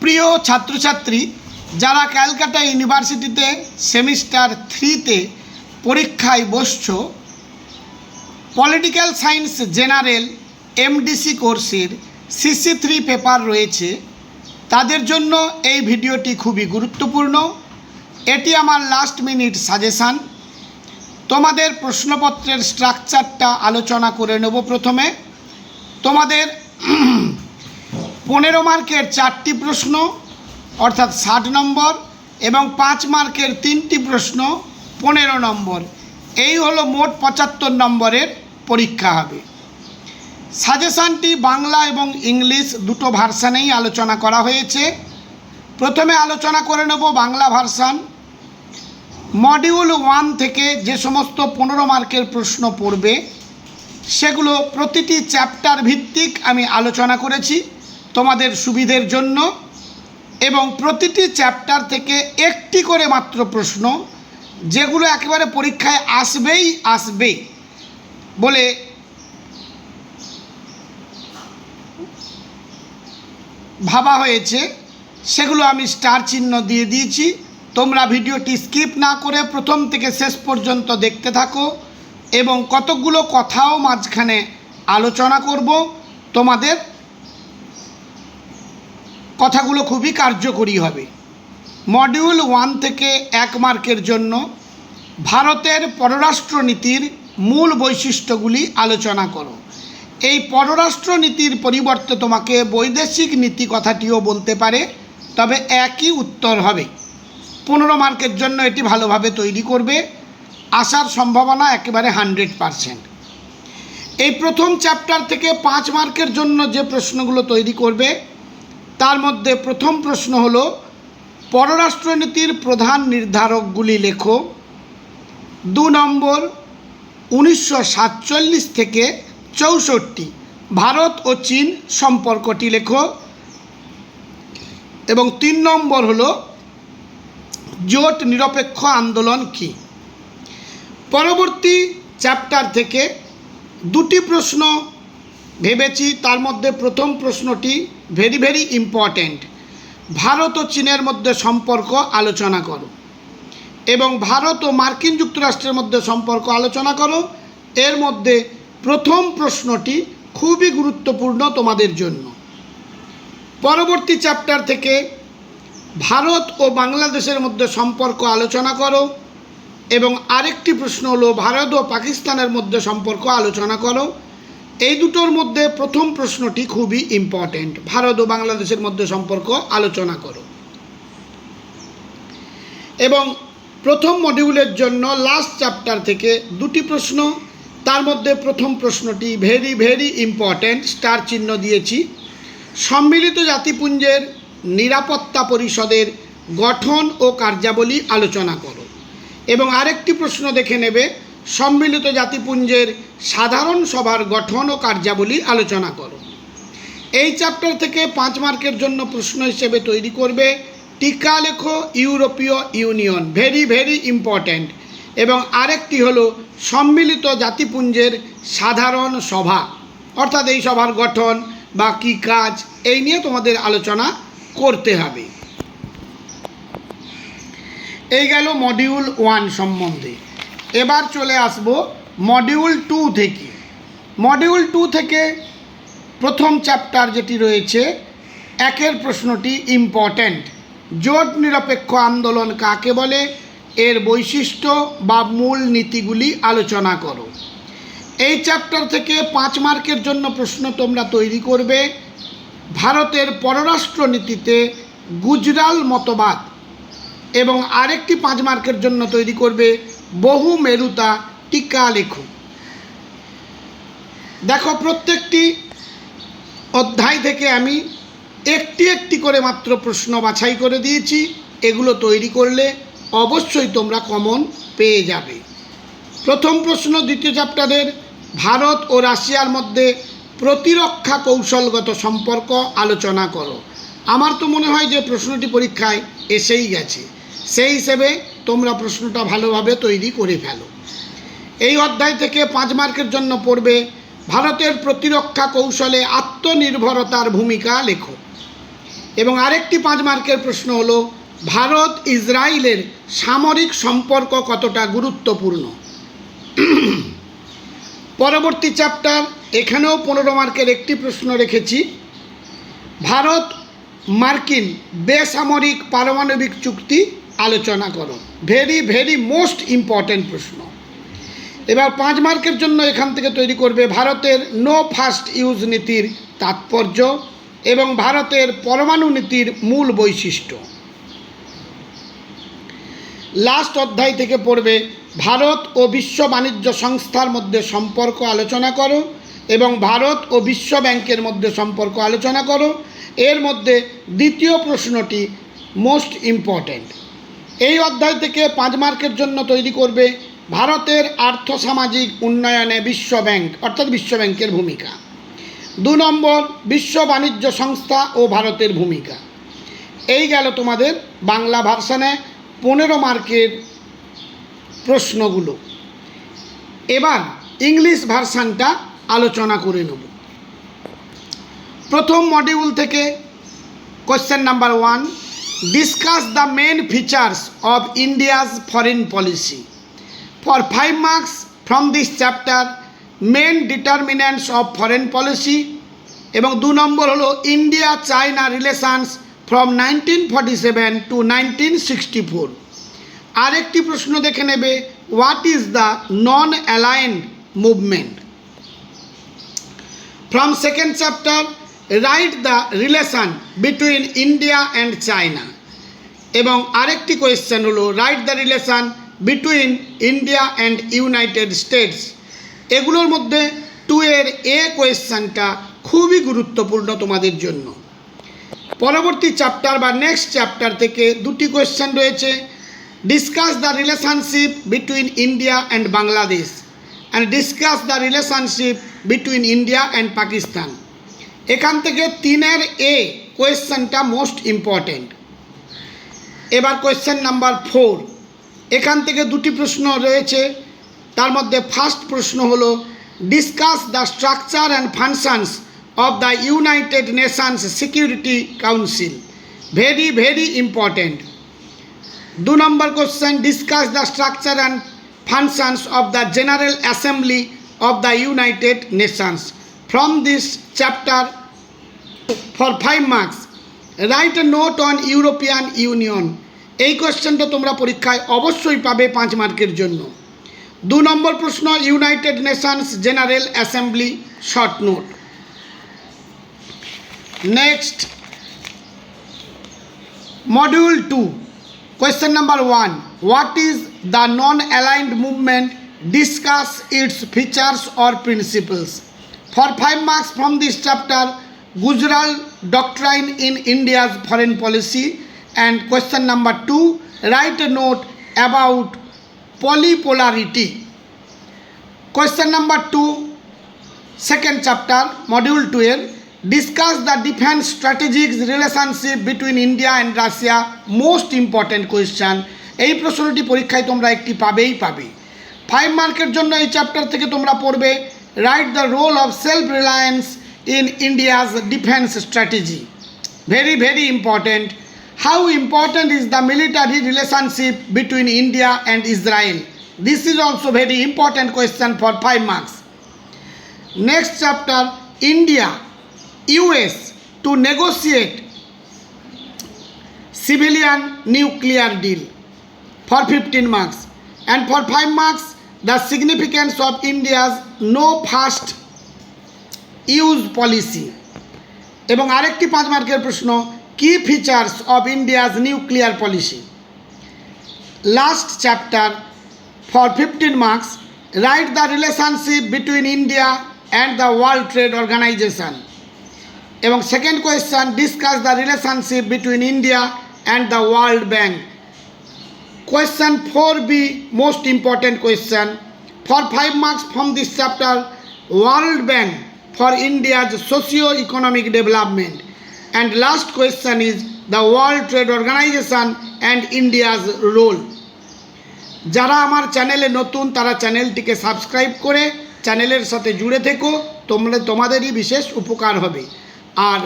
সুপ্রিয় ছাত্রছাত্রী যারা ক্যালকাটা ইউনিভার্সিটিতে সেমিস্টার 3-তে পরীক্ষায় বসছো, পলিটিক্যাল সায়েন্স জেনারেল এমডিসি কোর্সের CC3 পেপার রয়েছে, তাদের জন্য এই ভিডিওটি খুবই গুরুত্বপূর্ণ। এটি আমার লাস্ট মিনিট সাজেশান। তোমাদের প্রশ্নপত্রের স্ট্রাকচারটা আলোচনা করে নেব। প্রথমে তোমাদের 15 মার্কের 4টি প্রশ্ন অর্থাৎ 60 নম্বর এবং 5 মার্কের 3টি প্রশ্ন 15 নম্বর, এই হলো মোট 75 নম্বরের পরীক্ষা হবে। সাজেশানটি বাংলা এবং ইংলিশ দুটো ভার্সানেই আলোচনা করা হয়েছে। প্রথমে আলোচনা করে নেব বাংলা ভার্সান। মডিউল 1 থেকে যে সমস্ত 15 মার্কের প্রশ্ন পড়বে সেগুলো প্রতিটি চ্যাপ্টার ভিত্তিক আমি আলোচনা করেছি তোমাদের সুবিধের জন্য, এবং প্রতিটি চ্যাপ্টার থেকে একটি করে মাত্র প্রশ্ন, যেগুলো একেবারে পরীক্ষায় আসবেই বলে ভাবা হয়েছে, সেগুলো আমি স্টার চিহ্ন দিয়ে দিয়েছি। তোমরা ভিডিওটি স্কিপ না করে প্রথম থেকে শেষ পর্যন্ত দেখতে থাকো, এবং কতগুলো কথাও মাঝখানে আলোচনা করব। তোমাদের কথাগুলো খুবই কার্যকরী হবে। মডিউল 1 থেকে 1 মার্কের জন্য ভারতের পররাষ্ট্রনীতির মূল বৈশিষ্ট্যগুলি আলোচনা করো। এই পররাষ্ট্রনীতির পরিবর্তে তোমাকে বৈদেশিক নীতি কথাটিও বলতে পারে, তবে একই উত্তর হবে। 15 মার্কের জন্য এটি ভালোভাবে তৈরি করবে, আসার সম্ভাবনা একেবারে 100%। এই প্রথম চ্যাপ্টার থেকে 5 মার্কের জন্য যে প্রশ্নগুলো তৈরি করবে তার মধ্যে প্রথম প্রশ্ন হলো পররাষ্ট্রনীতির প্রধান নির্ধারকগুলি লেখো। 2 নম্বর 1947 থেকে 64 ভারত ও চীন সম্পর্কটি লেখো, এবং 3 নম্বর হলো জোট নিরপেক্ষ আন্দোলন কি। পরবর্তী চ্যাপ্টার থেকে 2টি প্রশ্ন ভেবেছি, তার মধ্যে প্রথম প্রশ্নটি ভেরি ইম্পর্ট্যান্ট। ভারত ও চীনের মধ্যে সম্পর্ক আলোচনা করো, এবং ভারত ও মার্কিন যুক্তরাষ্ট্রের মধ্যে সম্পর্ক আলোচনা করো। এর মধ্যে প্রথম প্রশ্নটি খুবই গুরুত্বপূর্ণ তোমাদের জন্য। পরবর্তী চ্যাপ্টার থেকে ভারত ও বাংলাদেশের মধ্যে সম্পর্ক আলোচনা করো, এবং আরেকটি প্রশ্ন হলো ভারত ও পাকিস্তানের মধ্যে সম্পর্ক আলোচনা করো। এই দুটোর মধ্যে প্রথম প্রশ্নটি খুবই ইম্পর্ট্যান্ট, ভারত ও বাংলাদেশের মধ্যে সম্পর্ক আলোচনা করো। এবং প্রথম মডিউলের জন্য লাস্ট চ্যাপ্টার থেকে 2টি প্রশ্ন, তার মধ্যে প্রথম প্রশ্নটি ভেরি ইম্পর্ট্যান্ট, স্টার চিহ্ন দিয়েছি। সম্মিলিত জাতিপুঞ্জের নিরাপত্তা পরিষদের গঠন ও কার্যাবলী আলোচনা করো, এবং আরেকটি প্রশ্ন দেখে নেবে সম্মিলিত জাতিপুঞ্জের সাধারণ সভার গঠন ও কার্যাবলী আলোচনা করো। এই চ্যাপ্টার থেকে 5 মার্কের জন্য প্রশ্ন হিসেবে তৈরি করবে টিকা লেখো ইউরোপীয় ইউনিয়ন, ভেরি ইম্পর্ট্যান্ট, এবং আরেকটি হলো সম্মিলিত জাতিপুঞ্জের সাধারণ সভা, অর্থাৎ এই সভার গঠন বা কী কাজ, এই নিয়ে তোমাদের আলোচনা করতে হবে। এই গেল মডিউল 1 সম্বন্ধে। এবার চলে আসব মডিউল 2 থেকে। মডিউল 2 থেকে প্রথম চ্যাপ্টার যেটি রয়েছে 1-এর প্রশ্নটি ইম্পর্ট্যান্ট। জোট নিরপেক্ষ আন্দোলন কাকে বলে, এর বৈশিষ্ট্য বা মূল নীতিগুলি আলোচনা করো। এই চ্যাপ্টার থেকে 5 মার্কের জন্য প্রশ্ন তোমরা তৈরি করবে ভারতের পররাষ্ট্রনীতিতে গুজরাল মতবাদ, এবং আরেকটি 5 মার্কের জন্য তৈরি করবে বহু মেরুতা টিকা লেখো। দেখো, প্রত্যেকটি অধ্যায় থেকে আমি একটি করে মাত্র প্রশ্ন বাছাই করে দিয়েছি। এগুলো তৈরি করলে অবশ্যই তোমরা কমন পেয়ে যাবে। প্রথম প্রশ্ন দ্বিতীয় চ্যাপ্টারের ভারত ও রাশিয়ার মধ্যে প্রতিরক্ষা কৌশলগত সম্পর্ক আলোচনা করো। আমার তো মনে হয় যে প্রশ্নটি পরীক্ষায় এসেই গেছে, সেই হিসেবে তোমরা প্রশ্নটা ভালোভাবে তৈরি করে ফেলো। এই অধ্যায় থেকে 5 মার্কের জন্য পড়বে ভারতের প্রতিরক্ষা কৌশলে আত্মনির্ভরতার ভূমিকা লেখো। এবং আরেকটি 5 মার্কের প্রশ্ন হলো ভারত ইসরায়েলের সামরিক সম্পর্ক কতটা গুরুত্বপূর্ণ। পরবর্তী চ্যাপ্টার, এখানেও 15 মার্কের একটি প্রশ্ন রেখেছি, ভারত মার্কিন বেসামরিক পারমাণবিক চুক্তি আলোচনা করো। ভেরি ভেরি মোস্ট ইম্পর্ট্যান্ট প্রশ্ন। এবার 5 মার্কের জন্য এখান থেকে তৈরি করবে ভারতের নো ফার্স্ট ইউজ নীতির তাৎপর্য এবং ভারতের পরমাণু নীতির মূল বৈশিষ্ট্য। লাস্ট অধ্যায় থেকে পড়বে ভারত ও বিশ্ব বাণিজ্য সংস্থার মধ্যে সম্পর্ক আলোচনা করো এবং ভারত ও বিশ্ব ব্যাংকের মধ্যে সম্পর্ক আলোচনা করো। এর মধ্যে দ্বিতীয় প্রশ্নটি মোস্ট ইম্পর্ট্যান্ট। এই অধ্যায় থেকে 5 মার্কের জন্য তৈরি করবে ভারতের আর্থসামাজিক উন্নয়নে বিশ্ব ব্যাংক অর্থাৎ বিশ্ব ব্যাংকের ভূমিকা। 2 নম্বর বিশ্ব বাণিজ্য সংস্থা ও ভারতের ভূমিকা। এই গেল তোমাদের বাংলা ভার্সানে 15 মার্কের প্রশ্নগুলো। এবার ইংলিশ ভার্সানটা আলোচনা করে নেব। প্রথম মডিউল থেকে question number 1, discuss the main features of India's foreign policy. For 5 marks from this chapter main determinants of foreign policy এবং 2 নম্বর হলো India China relations from 1947 to 1964। আরেকটি প্রশ্ন দেখে নেবে, what is the non aligned movement. From second chapter write the relation between India and China এবং আরেকটি question হলো write the relation between India and United States. এগুলোর মধ্যে 2 এর এ কোয়েশ্চেনটা খুবই গুরুত্বপূর্ণ তোমাদের জন্য। পরবর্তী চ্যাপ্টার বা নেক্সট চ্যাপ্টার থেকে 2টি কোয়েশ্চেন রয়েছে, discuss the relationship between India and Bangladesh and discuss the relationship between India and Pakistan. এখান থেকে 3 এর এ কোয়েশ্চেনটা মোস্ট ইম্পর্ট্যান্ট। এবার কোয়েশ্চেন নাম্বার 4, এখান থেকে 2টি প্রশ্ন রয়েছে, তার মধ্যে ফার্স্ট প্রশ্ন হলো discuss the structure and functions of the United Nations security council. Very very important. 2 number question, discuss the structure and functions of the general assembly of the United Nations. From this chapter for 5 marks write a note on European union. এই কোয়েশ্চেনটা তোমরা পরীক্ষায় অবশ্যই পাবে 5 মার্কের জন্য। 2 নম্বর প্রশ্ন, United Nations general assembly short note. Next module 2, question number 1, what is the non aligned movement, discuss it's features or principles. For 5 marks from this chapter Gujral ডক্ট্রাইন in India's foreign policy and question number 2, write a note about polypolarity. Question number 2, second chapter module 12, discuss the defense strategic relationship between India and Russia. Most important question. এই প্রশ্নটি পরীক্ষায় তোমরা একটি পাবেই পাবে। 5 মার্কের জন্য এই চ্যাপ্টার থেকে তোমরা পড়বে write the role of self reliance in India's defence strategy. Very very important. How important is the military relationship between India and Israel? This is also very important question for 5 marks. Next chapter, India, US to negotiate civilian nuclear deal for 15 marks. And for 5 marks, the significance of India's no first use policy. এবং আরেকটি 5 মার্কের প্রশ্ন, key features of India's nuclear policy. Last chapter for 15 marks, write the relationship between India and the World Trade Organization. এবং second question, discuss the relationship between India and the World Bank. Question 4b, most important question. For 5 marks from this chapter, World Bank for India's socio-economic development. And last question is the World Trade Organization and India's role. যারা আমার চ্যানেলে নতুন তারা চ্যানেলটিকে subscribe করে চ্যানেলের সাথে জুড়ে থেকো, তোমাদেরই বিশেষ উপকার হবে। আর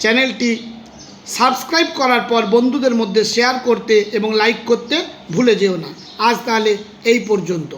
চ্যানেলটি সাবস্ক্রাইব করার পর বন্ধুদের মধ্যে শেয়ার করতে এবং লাইক করতে ভুলে যেও না। আজ তাহলে এই পর্যন্ত।